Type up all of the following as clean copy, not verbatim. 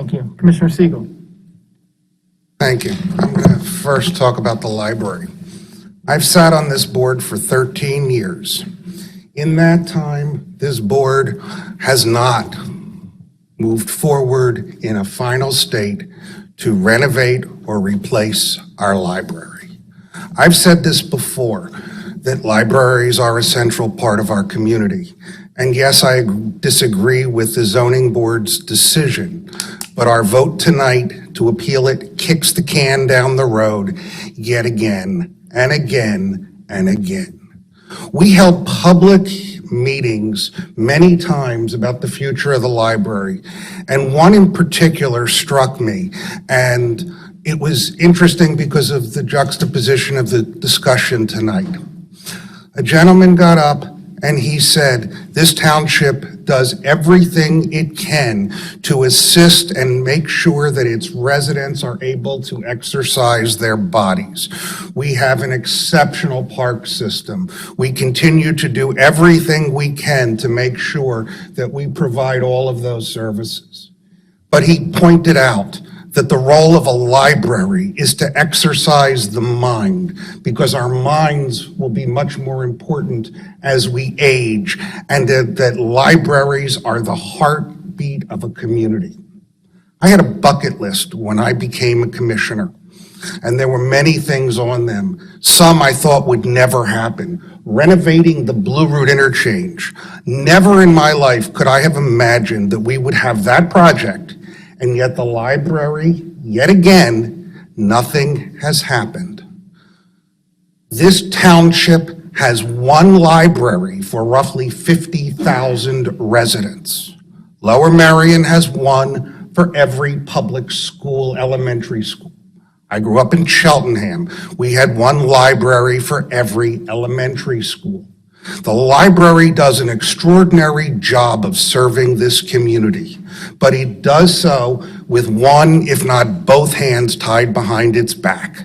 Thank you. Commissioner Siegel. Thank you. I'm going to first talk about the library. I've sat on this board for 13 years. In that time, this board has not moved forward in a final state to renovate or replace our library. I've said this before, that libraries are a central part of our community. And yes, I disagree with the zoning board's decision, but our vote tonight to appeal it kicks the can down the road yet again and again and again. We held public meetings many times about the future of the library, and one in particular struck me, and it was interesting because of the juxtaposition of the discussion tonight. A gentleman got up and he said, this township does everything it can to assist and make sure that its residents are able to exercise their bodies. We have an exceptional park system. We continue to do everything we can to make sure that we provide all of those services. But he pointed out that the role of a library is to exercise the mind, because our minds will be much more important as we age, and that libraries are the heartbeat of a community. I had a bucket list when I became a commissioner, and there were many things on them. Some I thought would never happen. Renovating the Blue Route interchange. Never in my life could I have imagined that we would have that project, and yet the library, yet again, nothing has happened. This township has one library for roughly 50,000 residents. Lower Merion has one for every public school, elementary school. I grew up in Cheltenham. We had one library for every elementary school. The library does an extraordinary job of serving this community, but it does so with one, if not both hands tied behind its back.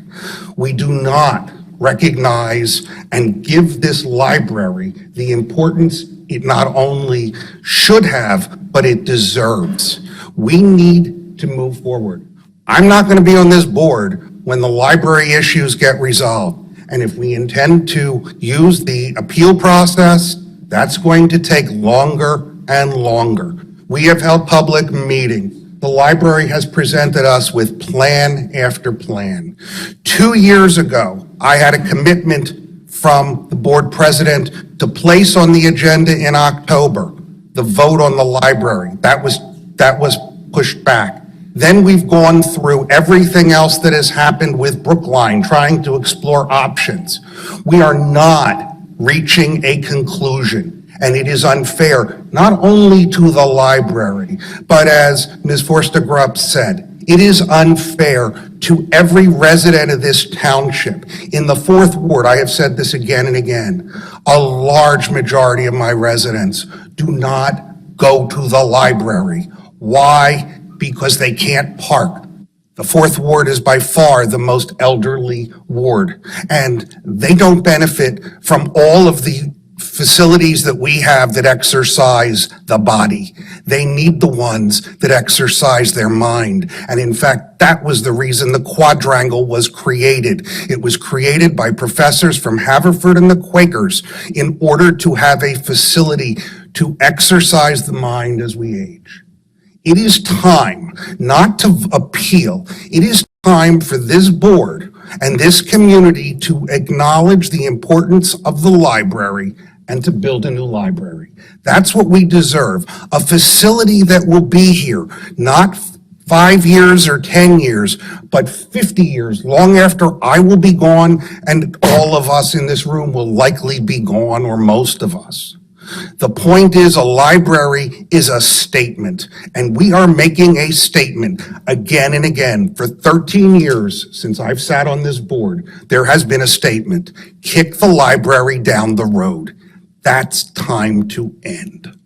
We do not recognize and give this library the importance it not only should have, but it deserves. We need to move forward. I'm not going to be on this board when the library issues get resolved. And if we intend to use the appeal process, that's going to take longer and longer. We have held public meetings. The library has presented us with plan after plan. 2 years ago, I had a commitment from the board president to place on the agenda in October the vote on the library. That was pushed back. Then we've gone through everything else that has happened with Brookline, trying to explore options. We are not reaching a conclusion, and it is unfair, not only to the library, but as Ms. Forster-Grupp said, it is unfair to every resident of this township. In the 4th Ward, I have said this again and again, a large majority of my residents do not go to the library. Why? Because they can't park. The 4th Ward is by far the most elderly ward, and they don't benefit from all of the facilities that we have that exercise the body. They need the ones that exercise their mind. And in fact, that was the reason the quadrangle was created. It was created by professors from Haverford and the Quakers in order to have a facility to exercise the mind as we age. It is time not to appeal. It is time for this board and this community to acknowledge the importance of the library and to build a new library. That's what we deserve. A facility that will be here, not 5 years or 10 years, but 50 years, long after I will be gone and all of us in this room will likely be gone, or most of us. The point is, a library is a statement, and we are making a statement again and again. For 13 years since I've sat on this board, there has been a statement: kick the library down the road. That's time to end.